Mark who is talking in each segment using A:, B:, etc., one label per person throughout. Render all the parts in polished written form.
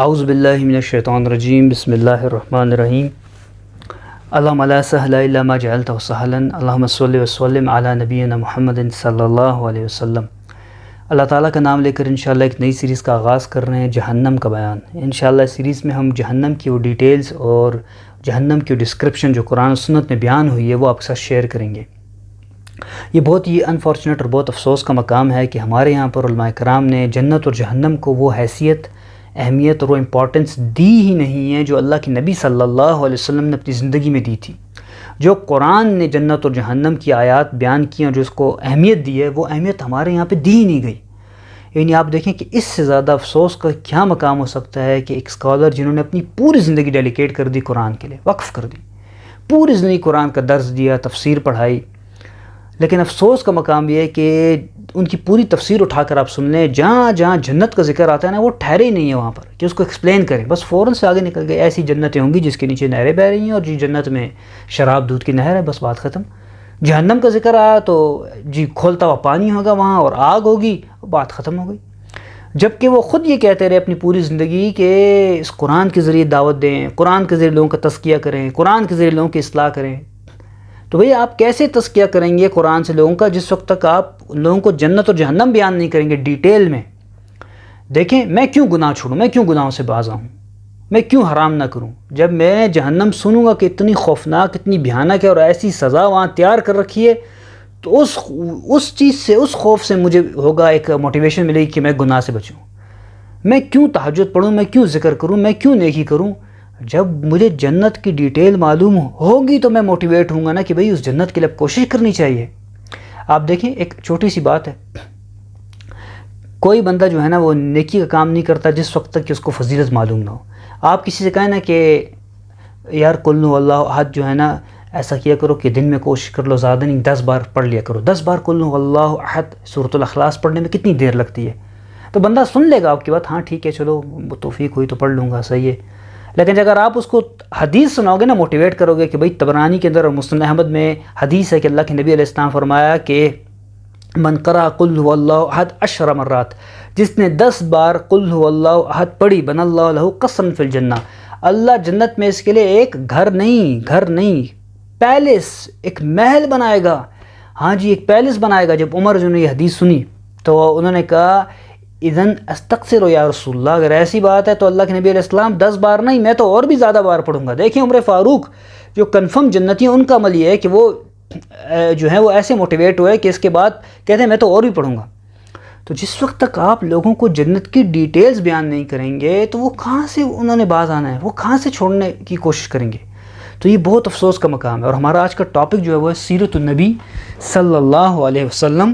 A: اعوذ باللہ من الشیطان الرجیم بسم اللہ الرحمن الرحیم اللہم لا سہل الا ما جعلتہ سہلا اللہم صلی وسلم علی نبینا محمد صلی اللہ علیہ وسلم۔ اللہ تعالیٰ کا نام لے کر انشاءاللہ ایک نئی سیریز کا آغاز کر رہے ہیں، جہنم کا بیان۔ انشاءاللہ اس سیریز میں ہم جہنم کی وہ ڈیٹیلز اور جہنم کی ڈسکرپشن جو قرآن و سنت میں بیان ہوئی ہے وہ آپ کے ساتھ شیئر کریں گے۔ یہ بہت ہی انفارچونیٹ اور بہت افسوس کا مقام ہے کہ ہمارے یہاں پر علماء کرام نے جنت اور جہنم کو وہ حیثیت، اہمیت اور وہ امپورٹنس دی ہی نہیں ہے جو اللہ کے نبی صلی اللہ علیہ وسلم نے اپنی زندگی میں دی تھی۔ جو قرآن نے جنت اور جہنم کی آیات بیان کی اور جو اس کو اہمیت دی ہے، وہ اہمیت ہمارے یہاں پہ دی ہی نہیں گئی۔ یعنی آپ دیکھیں کہ اس سے زیادہ افسوس کا کیا مقام ہو سکتا ہے کہ ایک اسکالر جنہوں نے اپنی پوری زندگی ڈیلیکیٹ کر دی قرآن کے لیے، وقف کر دی، پوری زندگی قرآن کا درس دیا، تفسیر پڑھائی، لیکن افسوس کا مقام یہ ہے کہ ان کی پوری تفسیر اٹھا کر آپ سن لیں، جہاں جہاں جنت کا ذکر آتا ہے نا، وہ ٹھہرے ہی نہیں ہے وہاں پر کہ اس کو ایکسپلین کریں، بس فوراً سے آگے نکل گئے۔ ایسی جنتیں ہوں گی جس کے نیچے نہریں بہہ رہی ہیں اور جی جنت میں شراب دودھ کی نہر ہے، بس بات ختم۔ جہنم کا ذکر آیا تو جی کھولتا ہوا پانی ہوگا وہاں اور آگ ہوگی، بات ختم ہو گئی۔ جبکہ وہ خود یہ کہتے رہے اپنی پوری زندگی کہ اس قرآن کے ذریعے دعوت دیں، قرآن کے ذریعے لوگوں کا تزکیہ کریں، قرآن کے ذریعے لوگوں کی اصلاح کریں۔ تو بھئی آپ کیسے تزکیہ کریں گے قرآن سے لوگوں کا جس وقت تک آپ لوگوں کو جنت اور جہنم بیان نہیں کریں گے ڈیٹیل میں؟ دیکھیں، میں کیوں گناہ چھوڑوں، میں کیوں گناہوں سے باز آؤں، میں کیوں حرام نہ کروں؟ جب میں جہنم سنوں گا کہ اتنی خوفناک، اتنی بھیانک ہے اور ایسی سزا وہاں تیار کر رکھی ہے، تو اس چیز سے، اس خوف سے مجھے ہوگا ایک موٹیویشن ملے گی کہ میں گناہ سے بچوں۔ میں کیوں تہجد پڑھوں، میں کیوں ذکر کروں، میں کیوں نیکی کروں؟ جب مجھے جنت کی ڈیٹیل معلوم ہوگی تو میں موٹیویٹ ہوں گا نا کہ بھئی اس جنت کے لیے کوشش کرنی چاہیے۔ آپ دیکھیں، ایک چھوٹی سی بات ہے، کوئی بندہ جو ہے نا وہ نیکی کا کام نہیں کرتا جس وقت تک کہ اس کو فضیلت معلوم نہ ہو۔ آپ کسی سے کہیں نا کہ یار قل هو اللہ احد جو ہے نا ایسا کیا کرو کہ دن میں کوشش کر لو، زیادہ نہیں 10 بار پڑھ لیا کرو، 10 بار قل هو اللہ احد سورۃ الاخلاص پڑھنے میں کتنی دیر لگتی ہے؟ تو بندہ سن لے گا آپ کی بات، ہاں ٹھیک ہے چلو توفیق ہوئی تو پڑھ لوں گا، صحیح ہے۔ لیکن اگر آپ اس کو حدیث سناؤ گے نا، موٹیویٹ کرو گے کہ بھئی طبرانی کے اندر اور مسند احمد میں حدیث ہے کہ اللہ کے نبی علیہ السلام فرمایا کہ من قرأ قل هو اللہ احد 10 مرات، جس نے 10 بار قل هو اللہ احد پڑھی، بنى اللہ لہ قصرا فی الجنہ، اللہ جنت میں اس کے لیے ایک گھر نہیں پیلس، ایک محل بنائے گا۔ ہاں جی، ایک پیلس بنائے گا۔ جب عمر جو نے یہ حدیث سنی تو انہوں نے کہا اذن استغفر یا رسول اللہ، اگر ایسی بات ہے تو اللہ کے نبی علیہ السلام 10 بار نہیں، میں تو اور بھی زیادہ بار پڑھوں گا۔ دیکھیں عمر فاروق جو کنفرم جنتی ہیں، ان کا عمل یہ ہے کہ وہ جو ہے وہ ایسے موٹیویٹ ہوئے کہ اس کے بعد کہتے ہیں میں تو اور بھی پڑھوں گا۔ تو جس وقت تک آپ لوگوں کو جنت کی ڈیٹیلز بیان نہیں کریں گے تو وہ کہاں سے انہوں نے باز آنا ہے، وہ کہاں سے چھوڑنے کی کوشش کریں گے؟ تو یہ بہت افسوس کا مقام ہے۔ اور ہمارا آج کا ٹاپک جو ہے وہ ہے سیرت النبی صلی اللہ علیہ وسلم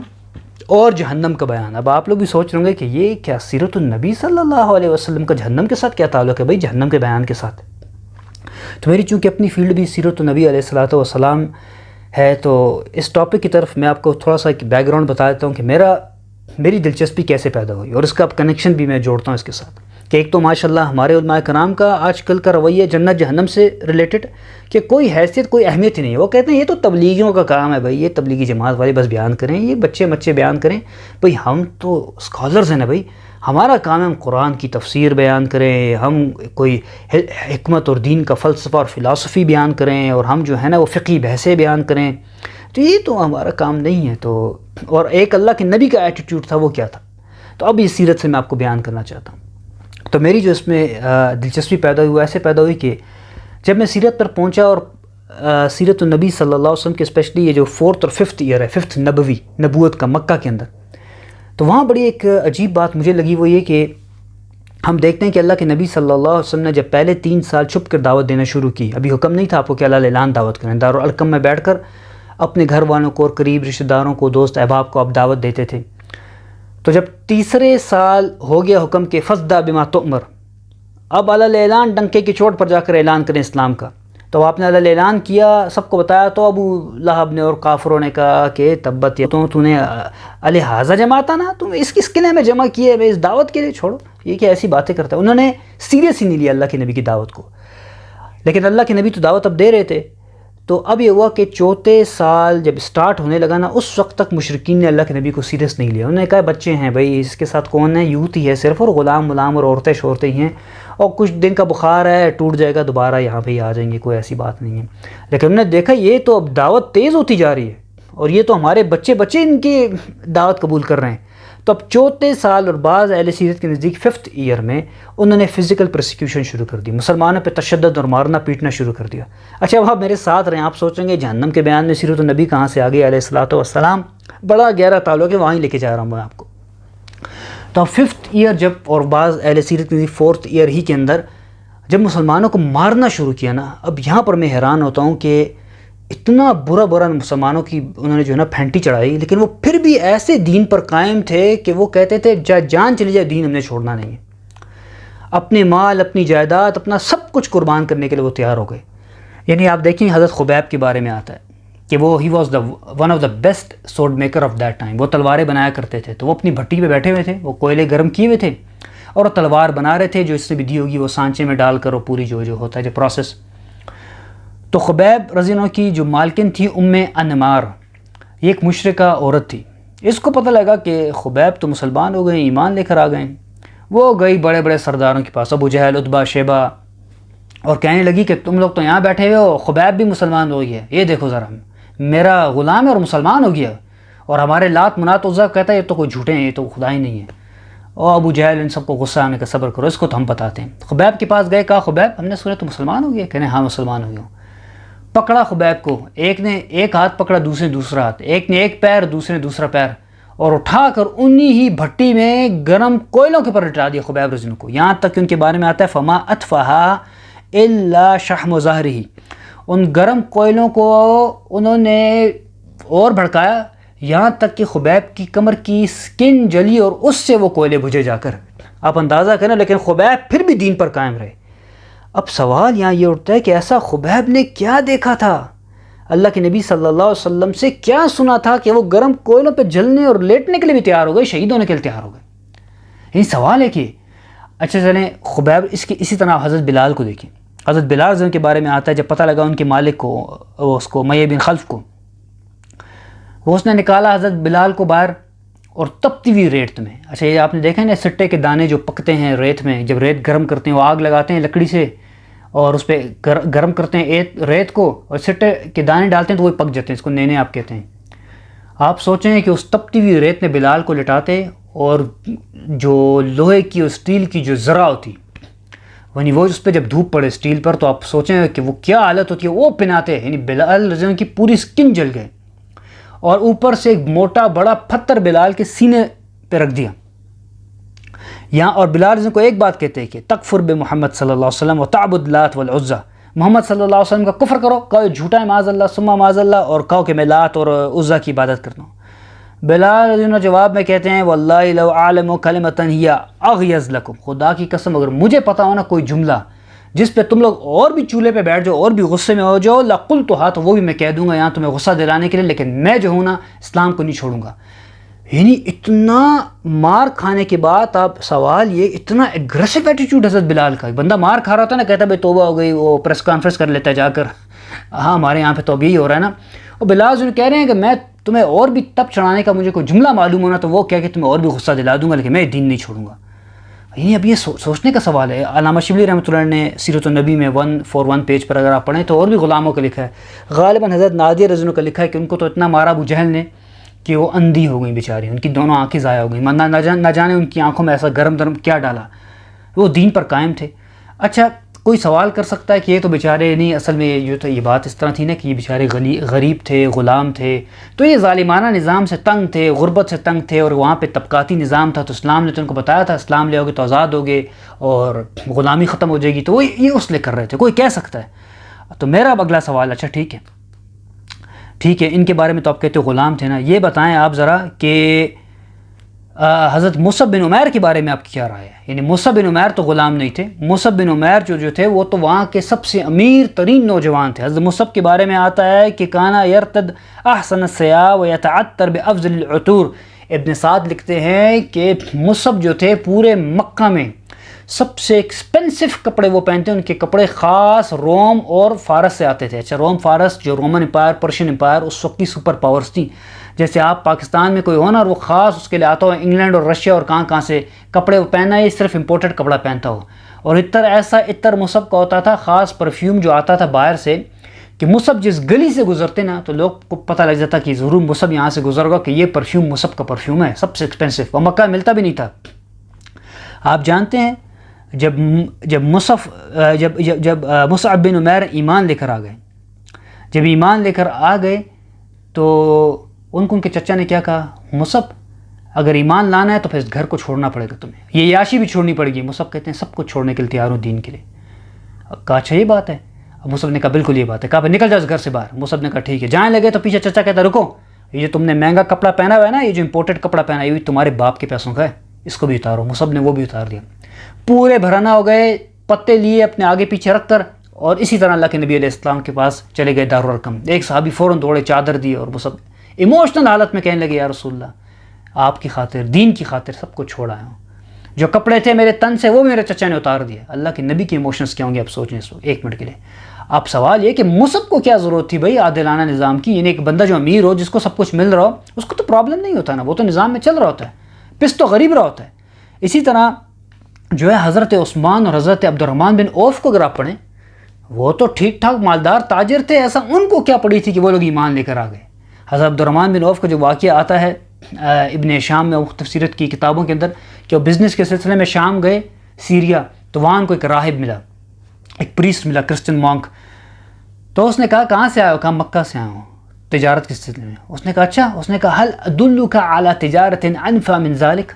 A: اور جہنم کا بیان۔ اب آپ لوگ بھی سوچ رہے ہوں گے کہ یہ کیا سیرت النبی صلی اللہ علیہ وسلم کا جہنم کے ساتھ کیا تعلق ہے؟ بھائی جہنم کے بیان کے ساتھ۔ تو میری چونکہ اپنی فیلڈ بھی سیرت النبی علیہ الصلوۃ والسلام ہے، تو اس ٹاپک کی طرف میں آپ کو تھوڑا سا ایک بیک گراؤنڈ بتا دیتا ہوں کہ میری دلچسپی کیسے پیدا ہوئی، اور اس کا کنیکشن بھی میں جوڑتا ہوں اس کے ساتھ کہ ایک تو ماشاءاللہ ہمارے علماء کرام کا آج کل کا رویہ جنت جہنم سے ریلیٹڈ کہ کوئی حیثیت، کوئی اہمیت ہی نہیں ہے۔ وہ کہتے ہیں یہ تو تبلیغیوں کا کام ہے، بھائی یہ تبلیغی جماعت والے بس بیان کریں، یہ بچے بیان کریں۔ بھئی ہم تو اسکالرز ہیں نا، بھئی ہمارا کام ہے ہم قرآن کی تفسیر بیان کریں، ہم کوئی حکمت اور دین کا فلسفہ اور فلسفی بیان کریں، اور ہم جو ہے نا وہ فقہی بحثیں بیان کریں، تو یہ تو ہمارا کام نہیں ہے۔ تو اور ایک اللہ کے نبی کا ایٹیٹیوڈ تھا، وہ کیا تھا؟ تو اب اس سیرت سے میں آپ کو بیان کرنا چاہتا ہوں۔ تو میری جو اس میں دلچسپی پیدا ہوئی ایسے پیدا ہوئی کہ جب میں سیرت پر پہنچا اور سیرت النبی صلی اللہ علیہ وسلم کے اسپیشلی یہ جو 4th اور 5th ایئر ہے، 5th نبوی نبوت کا مکہ کے اندر، تو وہاں بڑی ایک عجیب بات مجھے لگی، وہ یہ کہ ہم دیکھتے ہیں کہ اللہ کے نبی صلی اللہ علیہ وسلم نے جب پہلے 3 سال چھپ کر دعوت دینا شروع کی، ابھی حکم نہیں تھا آپ کو کہ اللہ اعلان دعوت کریں، دارالارقم میں بیٹھ کر اپنے گھر والوں کو اور قریب رشتہ داروں کو، دوست احباب کو آپ دعوت دیتے تھے۔ تو جب تیسرے سال ہو گیا حکم کے فَاصْدَعْ بِمَا تُؤْمَرْ، اب علی اعلان ڈنکے کی چوٹ پر جا کر اعلان کریں اسلام کا، تو آپ نے علی اعلان کیا، سب کو بتایا، تو ابو لہب نے اور کافروں نے کہا کہ تبت تو نے علی حاضہ جماعتا نا، تم اس قلعے میں جمع کیے، میں اس دعوت کے لیے چھوڑو، یہ کیا ایسی باتیں کرتا ہے؟ انہوں نے سیریس ہی نہیں لیا اللہ کے نبی کی دعوت کو۔ لیکن اللہ کے نبی تو دعوت اب دے رہے تھے، تو اب یہ ہوا کہ 4تھے سال جب سٹارٹ ہونے لگا نا، اس وقت تک مشرکین نے اللہ کے نبی کو سیریس نہیں لیا۔ انہوں نے کہا بچے ہیں بھائی، اس کے ساتھ کون ہے، یوت ہی ہے صرف، اور غلام اور عورتیں شورتیں ہی ہیں، اور کچھ دن کا بخار ہے ٹوٹ جائے گا دوبارہ یہاں پہ ہی آ جائیں گے، کوئی ایسی بات نہیں ہے۔ لیکن ہم نے دیکھا یہ تو اب دعوت تیز ہوتی جا رہی ہے، اور یہ تو ہمارے بچے ان کی دعوت قبول کر رہے ہیں۔ تو اب 34 سال اور بعض اہل سیرت کے نزدیک 5th ایئر میں انہوں نے فزیکل پرسیکیوشن شروع کر دی، مسلمانوں پہ تشدد اور مارنا پیٹنا شروع کر دیا۔ اچھا اب آپ میرے ساتھ رہیں، آپ سوچیں گے جہنم کے بیان میں سیرت النبی کہاں سے آ گئی علیہ الصلوۃ والسلام؟ بڑا گہرا تعلق ہے، وہاں ہی لے کے جا رہا ہوں میں آپ کو۔ تو اب 5th ایئر جب، اور بعض اہل سیرت کے نزدیک 4th ایئر ہی کے اندر جب مسلمانوں کو مارنا شروع کیا نا، اب یہاں پر میں حیران ہوتا ہوں کہ اتنا برا مسلمانوں کی انہوں نے جو ہے نا پھینٹی چڑھائی، لیکن وہ پھر بھی ایسے دین پر قائم تھے کہ وہ کہتے تھے جان چلی جائے دین ہم نے چھوڑنا نہیں ہے۔ اپنے مال، اپنی جائیداد، اپنا سب کچھ قربان کرنے کے لیے وہ تیار ہو گئے۔ یعنی آپ دیکھیں حضرت خبیب کے بارے میں آتا ہے کہ وہ he was one of the best sword maker of that time, وہ تلواریں بنایا کرتے تھے۔ تو وہ اپنی بھٹی پہ بیٹھے ہوئے تھے، وہ کوئلے گرم کیے ہوئے تھے اور وہ تلوار بنا رہے تھے، جو اس سے بھی دی ہوگی وہ سانچے میں ڈال کر، وہ پوری جو ہوتا ہے جو پروسیس۔ تو خبیب رضی اللہ عنہ کی جو مالکن تھی انمار، یہ ایک مشرکہ عورت تھی۔ اس کو پتہ لگا کہ خبیب تو مسلمان ہو گئے، ایمان لے کر آ گئے۔ وہ گئی بڑے بڑے سرداروں کے پاس، ابو جہل، عتبہ، شیبہ، اور کہنے لگی کہ تم لوگ تو یہاں بیٹھے ہوئے ہو، خبیب بھی مسلمان ہو گیا، یہ دیکھو ذرا میرا غلام ہے اور مسلمان ہو گیا، اور ہمارے لات منات عزا کہتا ہے یہ تو کوئی جھوٹے ہیں، یہ تو خدا ہی نہیں ہے۔ اور ابو جہل ان سب کو غصہ آنے کا صبر کرو، اس کو تو ہم بتاتے ہیں۔ خبیب کے پاس گئے، کہا خبیب ہم نے سنا تو مسلمان ہو گیا؟ کہنے ہاں مسلمان ہو گیا۔ پکڑا خبیب کو، ایک نے ایک ہاتھ پکڑا، دوسرے دوسرا ہاتھ، ایک نے ایک پیر، دوسرے نے دوسرا پیر، اور اٹھا کر انہی ہی بھٹی میں گرم کوئلوں کے پر لٹا دیا خبیب رضی اللہ عنہ کو، یہاں تک کہ ان کے بارے میں آتا ہے فما اطفاها الا شحم ظہرہ، ان گرم کوئلوں کو انہوں نے اور بھڑکایا یہاں تک کہ خبیب کی کمر کی سکن جلی اور اس سے وہ کوئلے بجھے جا کر۔ آپ اندازہ کریں، لیکن خبیب پھر بھی دین پر قائم رہے۔ اب سوال یہاں یہ اٹھتا ہے کہ ایسا خبیب نے کیا دیکھا تھا، اللہ کے نبی صلی اللہ علیہ وسلم سے کیا سنا تھا کہ وہ گرم کوئلوں پہ جلنے اور لیٹنے کے لیے بھی تیار ہو گئے، شہید ہونے کے لیے تیار ہو گئے؟ یہی سوال ہے کہ اچھا چلیں خبیب اسی طرح حضرت بلال کو دیکھیں۔ حضرت بلال رضی اللہ عنہ کے بارے میں آتا ہے جب پتہ لگا ان کے مالک کو، اس کو امیہ بن خلف کو، وہ اس نے نکالا حضرت بلال کو باہر اور تپتی ہوئی ریت میں۔ اچھا یہ آپ نے دیکھا ہے نا سٹے کے دانے جو پکتے ہیں ریت میں، جب ریت گرم کرتے ہیں وہ آگ لگاتے ہیں لکڑی سے اور اس پہ گرم کرتے ہیں ریت کو اور سٹے کے دانے ڈالتے ہیں تو وہ پک جاتے ہیں، اس کو نینے آپ کہتے ہیں۔ آپ سوچیں کہ اس تپتی ہوئی ریت میں بلال کو لٹاتے اور جو لوہے کی اور اسٹیل کی جو ذرا ہوتی یعنی وہ اس پہ جب دھوپ پڑے اسٹیل پر تو آپ سوچیں کہ وہ کیا حالت ہوتی ہے، وہ پہناتے، یعنی بلال رضی اللہ عنہ کی پوری سکن جل گئے، اور اوپر سے ایک موٹا بڑا پتھر بلال کے سینے پہ رکھ دیا یہاں، اور بلال رضی اللہ عنہ کو ایک بات کہتے ہیں کہ تکفر بمحمد صلی اللہ علیہ وسلم و تعبد لات والعزا، محمد صلی اللہ علیہ وسلم کا کفر کرو، کہو جھوٹا ہے معاذ اللہ ثم معاذ اللہ، اور کہو کہ میں لات اور عزا کی عبادت کرتا ہوں۔ بلال رضی اللہ عنہ جواب میں کہتے ہیں واللہ لو اعلم کلمۃ ہی اغیظ لکم، خدا کی قسم اگر مجھے پتا ہو نا کوئی جملہ جس پہ تم لوگ اور بھی چولہے پہ بیٹھ جاؤ اور بھی غصے میں ہو جاؤ، لقلتھا، تو وہ بھی میں کہہ دوں گا یہاں تمہیں غصہ دلانے کے لیے، لیکن میں جو ہوں نا اسلام کو نہیں چھوڑوں گا۔ یعنی اتنا مار کھانے کے بعد آپ سوال یہ اتنا ایگریسو ایٹیٹیوڈ حضرت بلال کا، بندہ مار کھا رہا ہوتا ہے نا کہتا ہے بھائی توبہ ہو گئی، وہ پریس کانفرنس کر لیتا ہے جا کر، ہاں ہمارے یہاں پہ تو اب یہی ہو رہا ہے نا، اور بلال جو کہہ رہے ہیں کہ میں تمہیں اور بھی تب چڑھانے کا مجھے کوئی جملہ معلوم ہونا تو وہ کیا کہ تمہیں اور بھی غصہ دلا دوں گا، لیکن میں دین نہیں چھوڑوں گا۔ یعنی اب یہ سوچنے کا سوال ہے۔ علامہ شبلی رحمۃ اللہ نے سیرت النبی میں 141 پیج پر اگر آپ پڑھیں تو اور بھی غلاموں کا لکھا ہے، غالباً حضرت نادیہ رضی اللہ عنہ کا لکھا ہے کہ ان کو تو اتنا مارا ابو جہل نے کہ وہ اندھی ہو گئیں بیچاری، ان کی دونوں آنکھیں ضائع ہو گئیں، نہ جانے ان کی آنکھوں میں ایسا گرم کیا ڈالا، وہ دین پر قائم تھے۔ اچھا کوئی سوال کر سکتا ہے کہ یہ تو بیچارے نہیں، اصل میں یہ بات اس طرح تھی نا کہ یہ بیچارے غریب تھے، غلام تھے، تو یہ ظالمانہ نظام سے تنگ تھے، غربت سے تنگ تھے، اور وہاں پہ طبقاتی نظام تھا، تو اسلام نے تو ان کو بتایا تھا اسلام لے آؤگے تو آزاد ہوگے اور غلامی ختم ہو جائے گی، تو وہ یہ اس لیے کر رہے تھے، کوئی کہہ سکتا ہے۔ تو میرا اب اگلا سوال، اچھا ٹھیک ہے ان کے بارے میں تو آپ کہتے ہو غلام تھے نا، یہ بتائیں آپ ذرا کہ حضرت مصعب بن عمیر کے بارے میں آپ کی کیا رائے ہے؟ یعنی مصعب بن عمیر تو غلام نہیں تھے، مصعب بن عمیر جو تھے وہ تو وہاں کے سب سے امیر ترین نوجوان تھے۔ حضرت مصعب کے بارے میں آتا ہے کہ کانا یرتد احسن الثیاب ویتعطر بافضل العطور، ابن سعد لکھتے ہیں کہ مصعب جو تھے پورے مکہ میں سب سے ایکسپینسو کپڑے وہ پہنتے ہیں، ان کے کپڑے خاص روم اور فارس سے آتے تھے۔ اچھا روم فارس جو رومن امپائر، پرشین امپائر اس وقت کی سپر پاورز تھیں، جیسے آپ پاکستان میں کوئی ہونا اور وہ خاص اس کے لیے آتا ہو انگلینڈ اور رشیا اور کہاں سے کپڑے وہ پہننا ہے، صرف امپورٹڈ کپڑا پہنتا ہو، اور عطر ایسا عطر مصعب کا ہوتا تھا، خاص پرفیوم جو آتا تھا باہر سے، کہ مصعب جس گلی سے گزرتے نا تو لوگ کو پتہ لگ جاتا کہ ضرور مصعب یہاں سے گزر گا، کہ یہ پرفیوم مصعب کا پرفیوم ہے، سب سے ایکسپینسو، اور مکہ ملتا بھی نہیں تھا۔ آپ جانتے ہیں جب مصعب بن عمیر ایمان لے کر آ گئے، جب ایمان لے کر آ گئے تو ان کے چچا نے کیا کہا، مصعب اگر ایمان لانا ہے تو پھر اس گھر کو چھوڑنا پڑے گا تمہیں، یہ عیاشی بھی چھوڑنی پڑے گی۔ مصعب کہتے ہیں سب کچھ چھوڑنے کے لیے تیار ہوں دین کے لیے۔ کہا اچھا یہ بات ہے؟ مصعب نے کہا بالکل یہ بات ہے۔ کہا پھر نکل جاؤ اس گھر سے باہر۔ مصعب نے کہا ٹھیک ہے۔ جانے لگے تو پیچھے چچا کہتا رکو، یہ جو تم نے مہنگا کپڑا پہنا ہوا ہے نا، یہ جو امپورٹڈ کپڑا پہنا ہے، یہ تمہارے باپ کے پیسوں کا ہے، اس کو بھی اتارو۔ مصعب نے وہ بھی اتار دیا، پورے بھرانا ہو گئے، پتے لیے اپنے آگے پیچھے رکھ کر، اور اسی طرح اللہ کے نبی علیہ السلام کے پاس چلے گئے دارالارقم۔ ایک صحابی فوراً دوڑے، چادر دی، اور مصعب ایموشنل حالت میں کہنے لگے یا رسول اللہ، آپ کی خاطر، دین کی خاطر سب کچھ چھوڑ آیا ہوں، جو کپڑے تھے میرے تن سے وہ میرے چچا نے اتار دیا۔ اللہ کے نبی کے ایموشنز کیا ہوں گے آپ سوچیں اس وقت ایک منٹ کے لیے۔ آپ سوال یہ کہ مصعب کو کیا ضرورت تھی بھائی عادلانہ نظام کی؟ یعنی ایک بندہ جو امیر ہو، جس کو سب کچھ مل رہا ہو، اس کو تو پرابلم نہیں ہوتا نا، وہ تو نظام میں چل رہا ہوتا ہے، پس تو غریب رہا ہوتا ہے۔ اسی طرح جو ہے حضرت عثمان اور حضرت عبد الرحمن بن عوف کو اگر آپ پڑھیں، وہ تو ٹھیک ٹھاک مالدار تاجر تھے، ایسا ان کو کیا پڑی تھی کہ وہ لوگ ایمان لے کر آ گئے۔ حضرت عبد الرحمن بن عوف کا جو واقعہ آتا ہے ابن شام میں، مختلف سیرت کی کتابوں کے اندر، کہ وہ بزنس کے سلسلے میں شام گئے سیریا، تو وہاں ان کو ایک راہب ملا، ایک پریسٹ ملا، کرسچن مونک۔ تو اس نے کہا کہاں سے آئے ہو؟ کہا مکہ سے آیا ہوں تجارت کے سلسلے میں۔ اس نے کہا اچھا؟ اس نے کہا حل ادلک علی تجارت انفع من ذلک،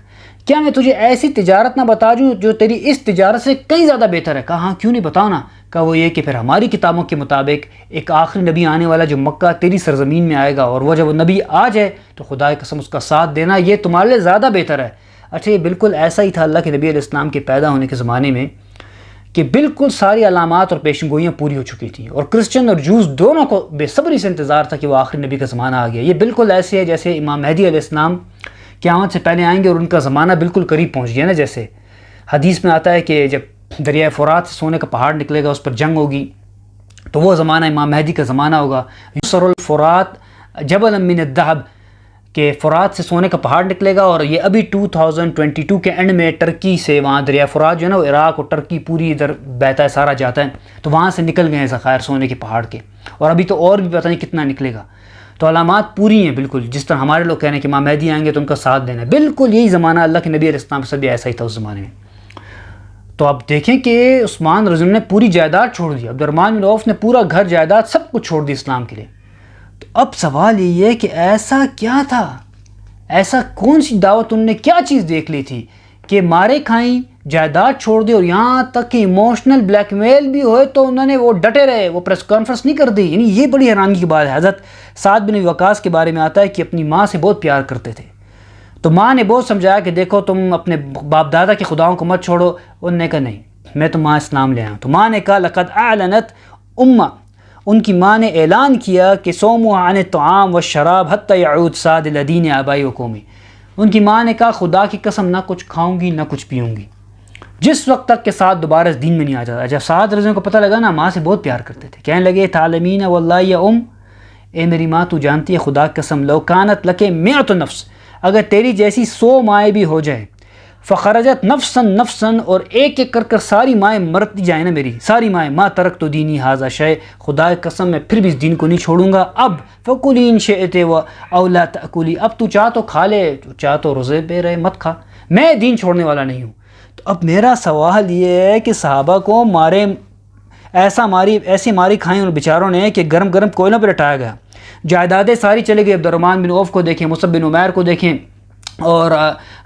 A: کیا میں تجھے ایسی تجارت نہ بتا دوں جو تیری اس تجارت سے کئی زیادہ بہتر ہے؟ کہا ہاں کیوں نہیں، بتاؤ نا۔ کہا وہ یہ کہ پھر ہماری کتابوں کے مطابق ایک آخری نبی آنے والا جو مکہ تیری سرزمین میں آئے گا، اور وہ جب وہ نبی آ جائے تو خدا کی قسم اس کا ساتھ دینا، یہ تمہارے لیے زیادہ بہتر ہے۔ اچھا یہ بالکل ایسا ہی تھا اللہ کے نبی علیہ السلام کے پیدا ہونے کے زمانے میں، کہ بالکل ساری علامات اور پیشن گوئیاں پوری ہو چکی تھیں، اور کرسچن اور جوز دونوں کو بے صبری سے انتظار تھا کہ وہ آخری نبی کا زمانہ آ گیا۔ یہ بالکل ایسے ہے جیسے امام مہدی علیہ السلام قیامت سے پہلے آئیں گے اور ان کا زمانہ بالکل قریب پہنچ گیا نا۔ جیسے حدیث میں آتا ہے کہ جب دریائے فرات سے سونے کا پہاڑ نکلے گا، اس پر جنگ ہوگی، تو وہ زمانہ امام مہدی کا زمانہ ہوگا۔ یسر الفرات جبل من الذهب، کہ فرات سے سونے کا پہاڑ نکلے گا، اور یہ ابھی 2022 کے اینڈ میں ٹرکی سے، وہاں دریائے فرات جو ہے نا، وہ عراق اور ٹرکی پوری ادھر بہتا ہے، سارا جاتا ہے، تو وہاں سے نکل گئے ہیں ذخائر سونے کے پہاڑ کے، اور ابھی تو اور بھی پتہ نہیں کتنا نکلے گا۔ تو علامات پوری ہیں بالکل، جس طرح ہمارے لوگ کہنے کہ امام مہدی آئیں گے تو ان کا ساتھ دینا ہے، بالکل یہی زمانہ اللہ کے نبی علیہ السلام کے ساتھ بھی ایسا ہی تھا اس زمانے میں۔ تو آپ دیکھیں کہ عثمان رضی اللہ عنہ نے پوری جائیداد چھوڑ دی، عبد الرحمن بن عوف نے پورا گھر جائیداد سب کچھ چھوڑ دی اسلام کے لیے۔ تو اب سوال یہ ہے کہ ایسا کیا تھا، ایسا کون سی دعوت ان نے کیا چیز دیکھ لی تھی کہ مارے کھائیں، جائیداد چھوڑ دی، اور یہاں تک کہ ایموشنل بلیک میل بھی ہوئے تو انہوں نے وہ ڈٹے رہے، وہ پریس کانفرنس نہیں کر دی۔ یعنی یہ بڑی حیرانگی کی بات ہے۔ حضرت سعد بن وقاص کے بارے میں آتا ہے کہ اپنی ماں سے بہت پیار کرتے تھے، تو ماں نے بہت سمجھایا کہ دیکھو تم اپنے باپ دادا کے خداؤں کو مت چھوڑو۔ انہوں نے کہا نہیں، میں تو ماں اسلام لے آیا ہوں۔ تو ماں نے کہا لقد اعلنت امہ، ان کی ماں نے اعلان کیا کہ صوموا عن الطعام والشراب حتی یعود سعد الدین آبائی و قومی۔ ان کی ماں نے کہا خدا کی قسم نہ کچھ کھاؤں گی نہ کچھ پیوں گی جس وقت تک کہ سعد دوبارہ اس دین میں نہیں آ جاتا۔ جب سعد رضی اللہ عنہ کو پتہ لگا نا، ماں سے بہت پیار کرتے تھے، کہنے لگے تعلمین واللہ یا اے میری ماں تو جانتی ہے خدا کی قسم، لو کانت لکے مئۃ نفس، اگر تیری جیسی 100 مائیں بھی ہو جائے، فخرجت نفسن نفسن، اور ایک ایک کر کر ساری مائیں مرتی جائیں نا، میری ساری مائیں، ما ترک تو دینی ھذا شیء، خدا کی قسم میں پھر بھی اس دین کو نہیں چھوڑوں گا۔ اب فکلی ان شئت و او لا تاکلی، اب تو چاہ تو کھا لے، چاہ تو روزے پہ رہے، مت کھا، میں دین چھوڑنے والا نہیں ہوں۔ تو اب میرا سوال یہ ہے کہ صحابہ کو مارے، ایسی ماری کھائیں ان بیچاروں نے کہ گرم گرم کوئلوں پہ لٹایا گیا، جائیدادیں ساری چلے گئی۔ عبد الرحمن بن عوف کو دیکھیں، مصعب بن عمیر کو دیکھیں، اور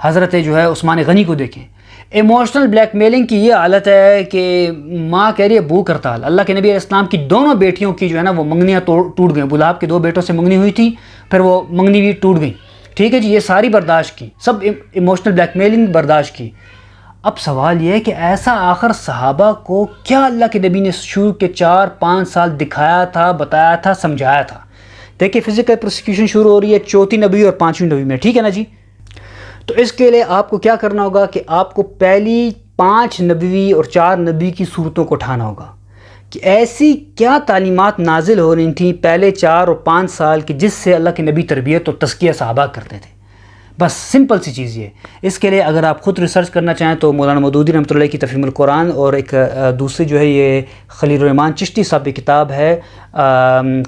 A: حضرت جو ہے عثمان غنی کو دیکھیں۔ ایموشنل بلیک میلنگ کی یہ حالت ہے کہ ماں کہہ رہی ہے بھوک ہڑتال۔ اللہ کے نبی علیہ السلام کی دونوں بیٹیوں کی جو ہے نا وہ منگنیاں ٹوٹ گئیں، ابو لہب کے 2 بیٹوں سے منگنی ہوئی تھی، پھر وہ منگنی بھی ٹوٹ گئی، ٹھیک ہے جی، یہ ساری برداشت کی، سب ایموشنل بلیک میلنگ برداشت کی۔ اب سوال یہ ہے کہ ایسا آخر صحابہ کو کیا اللہ کے نبی نے شروع کے 4-5 سال دکھایا تھا، بتایا تھا، سمجھایا تھا؟ دیکھیں فزیکل پروسیکیوشن شروع ہو رہی ہے 4تھی نبی اور 5ویں نبی میں، ٹھیک ہے نا جی۔ تو اس کے لیے آپ کو کیا کرنا ہوگا کہ آپ کو پہلی 5 نبوی اور 4 نبی کی صورتوں کو اٹھانا ہوگا کہ ایسی کیا تعلیمات نازل ہو رہی تھیں پہلے 4 اور 5 سال کی، جس سے اللہ کے نبی تربیت اور تزکیہ صحابہ کرتے تھے۔ بس سمپل سی چیز یہ. اس کے لیے اگر آپ خود ریسرچ کرنا چاہیں تو مولانا مودودی رحمۃ اللہ کی تفہیم القرآن، اور ایک دوسری جو ہے یہ خلیل الرحمن چشتی صاحب کی کتاب ہے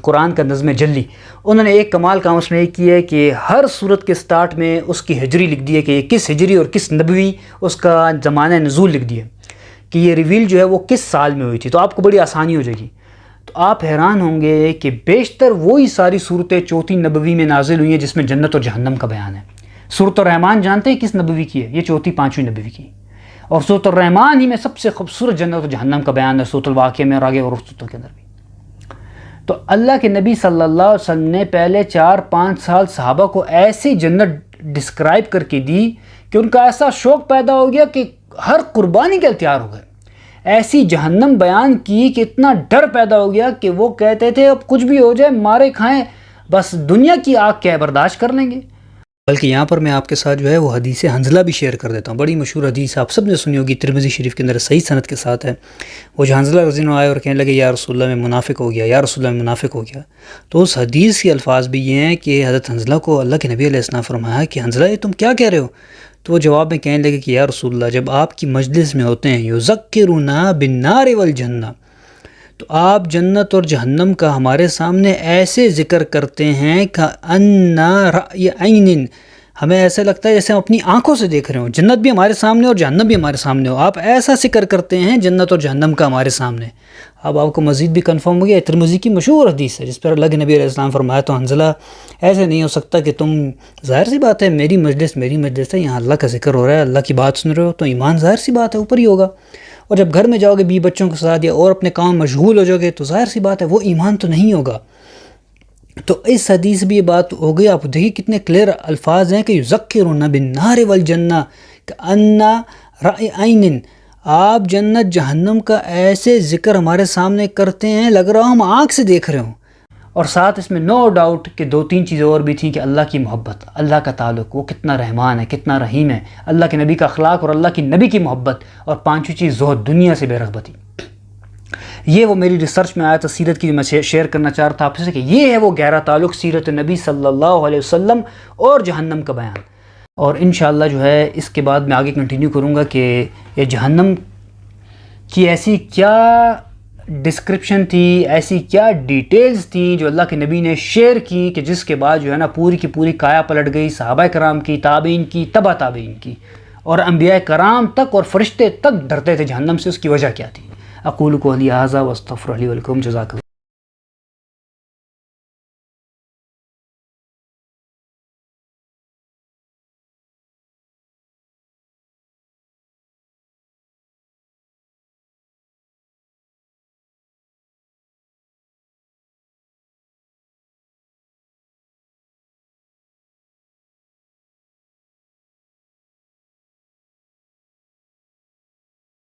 A: قرآن کا نظم جلی، انہوں نے ایک کمال کام اس میں یہ کیا ہے کہ ہر صورت کے سٹارٹ میں اس کی ہجری لکھ دی ہے کہ یہ کس ہجری اور کس نبوی اس کا زمانہ نزول لکھ دیا کہ یہ ریویل جو ہے وہ کس سال میں ہوئی تھی. تو آپ کو بڑی آسانی ہو جائے گی. تو آپ حیران ہوں گے کہ بیشتر وہی ساری صورتیں چوتھی نبوی میں نازل ہوئی ہیں جس میں جنت اور جہنم کا بیان ہے. سورۃ الرحمن جانتے ہیں کس نبوی کی ہے؟ یہ چوتھی پانچویں نبوی کی. اور سورۃ الرحمن ہی میں سب سے خوبصورت جنت اور جہنم کا بیان ہے، سورۃ الواقعہ میں اور آگے اور سورتوں کے اندر بھی. تو اللہ کے نبی صلی اللہ علیہ وسلم نے پہلے 4-5 سال صحابہ کو ایسی جنت ڈسکرائب کر کے دی کہ ان کا ایسا شوق پیدا ہو گیا کہ ہر قربانی کے تیار ہو گئے. ایسی جہنم بیان کی کہ اتنا ڈر پیدا ہو گیا کہ وہ کہتے تھے اب کچھ بھی ہو جائے مارے کھائیں، بس دنیا کی آگ کیا ہے برداشت کر لیں گے. بلکہ یہاں پر میں آپ کے ساتھ جو ہے وہ حدیث حنظلہ بھی شیئر کر دیتا ہوں. بڑی مشہور حدیث آپ سب نے سنی ہوگی، ترمذی شریف کے اندر صحیح سند کے ساتھ ہے. وہ جو حنظلہ رضی اللہ عنہ آئے اور کہنے لگے یا رسول اللہ میں منافق ہو گیا، یا رسول اللہ میں منافق ہو گیا. تو اس حدیث کے الفاظ بھی یہ ہیں کہ حضرت حنظلہ کو اللہ کے نبی علیہ السلام فرمایا کہ حنظلہ یہ تم کیا کہہ رہے ہو؟ تو وہ جواب میں کہنے لگے کہ یا رسول اللہ جب آپ کی مجلس میں ہوتے ہیں یذکرنا بالنار والجنہ، تو آپ جنت اور جہنم کا ہمارے سامنے ایسے ذکر کرتے ہیں کأن رأی عین، ہمیں ایسا لگتا ہے جیسے ہم اپنی آنکھوں سے دیکھ رہے ہوں. جنت بھی ہمارے سامنے اور جہنم بھی ہمارے سامنے ہو، آپ ایسا ذکر کرتے ہیں جنت اور جہنم کا ہمارے سامنے. اب آپ کو مزید بھی کنفرم ہو گیا، ترمذی کی مشہور حدیث ہے جس پر اللہ کے نبی علیہ السلام فرمایا تو حنظلہ ایسے نہیں ہو سکتا کہ تم، ظاہر سی بات ہے میری مجلس ہے، یہاں اللہ کا ذکر ہو رہا ہے، اللہ کی بات سن رہے ہو تو ایمان ظاہر سی بات ہے اوپر ہی ہوگا. اور جب گھر میں جاؤ گے بیوی بچوں کے ساتھ یا اور اپنے کام مشغول ہو جاؤ گے تو ظاہر سی بات ہے وہ ایمان تو نہیں ہوگا. تو اس حدیث بھی یہ بات ہو گئی. آپ دیکھیے کتنے کلیئر الفاظ ہیں کہ یذکرون بالنار والجنہ کأن رأی عین، آپ جنت جہنم کا ایسے ذکر ہمارے سامنے کرتے ہیں لگ رہا ہم آنکھ سے دیکھ رہے ہوں. اور ساتھ اس میں نو ڈاؤٹ کہ 2-3 چیزیں اور بھی تھیں کہ اللہ کی محبت، اللہ کا تعلق، وہ کتنا رحمان ہے، کتنا رحیم ہے، اللہ کے نبی کا اخلاق اور اللہ کی نبی کی محبت، اور 5ویں چیز زہد، دنیا سے بے رغبتی. یہ وہ میری ریسرچ میں آیا تھا سیرت کی جو میں شیئر کرنا چاہ رہا تھا آپ سے کہ یہ ہے وہ گہرا تعلق سیرت نبی صلی اللہ علیہ وسلم اور جہنم کا بیان. اور انشاءاللہ جو ہے اس کے بعد میں آگے کنٹینیو کروں گا کہ یہ جہنم کی ایسی کیا ڈسکرپشن تھی، ایسی کیا ڈیٹیلز تھیں جو اللہ کے نبی نے شیئر کی کہ جس کے بعد جو ہے نا پوری کی پوری کایا پلٹ گئی صحابہ کرام کی، تابعین کی، تبع تابعین کی، اور انبیاء کرام تک اور فرشتے تک ڈرتے تھے جہنم سے. اس کی وجہ کیا تھی؟ اقول قولی ھذا واستغفر لی ولکم. جزاک اللہ.